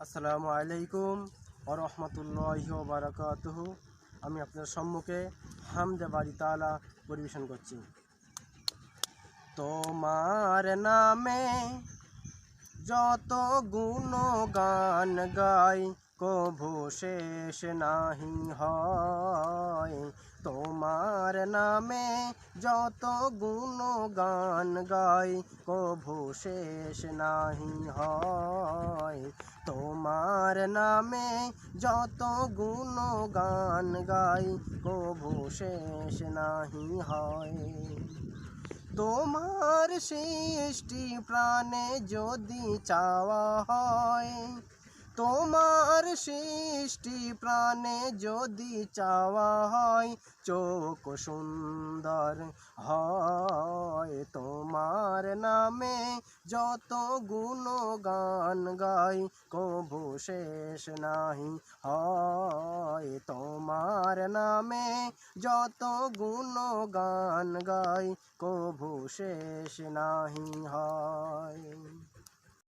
আসসালামু আলাইকুম ওয়া রাহমাতুল্লাহি ওয়া বারাকাতুহু। আমি আপনার সম্মুখে হামদে বাড়ি তাআলা পরিবেশন করছি। তোমার নামে যত গুণগান গাই, কভু শেষ নাহি হয়। তোমার নামে যত গুণগান গাই, কভু শেষ নাহি হয়। তোমার নামে যত গুণগান গাই, কভু শেষ নাহি হয়। তোমার সৃষ্টি প্রাণে যদি চাওয়া হয়, তোমার সৃষ্টি প্রাণে যদি চাওয়া হয়, চোখ সুন্দর হয়। তোমার নামে যত গুণগান গাই, কভু শেষ নাহি হয়। তোমার নামে যত গুণগান গাই, কভু শেষ নাহি হয়।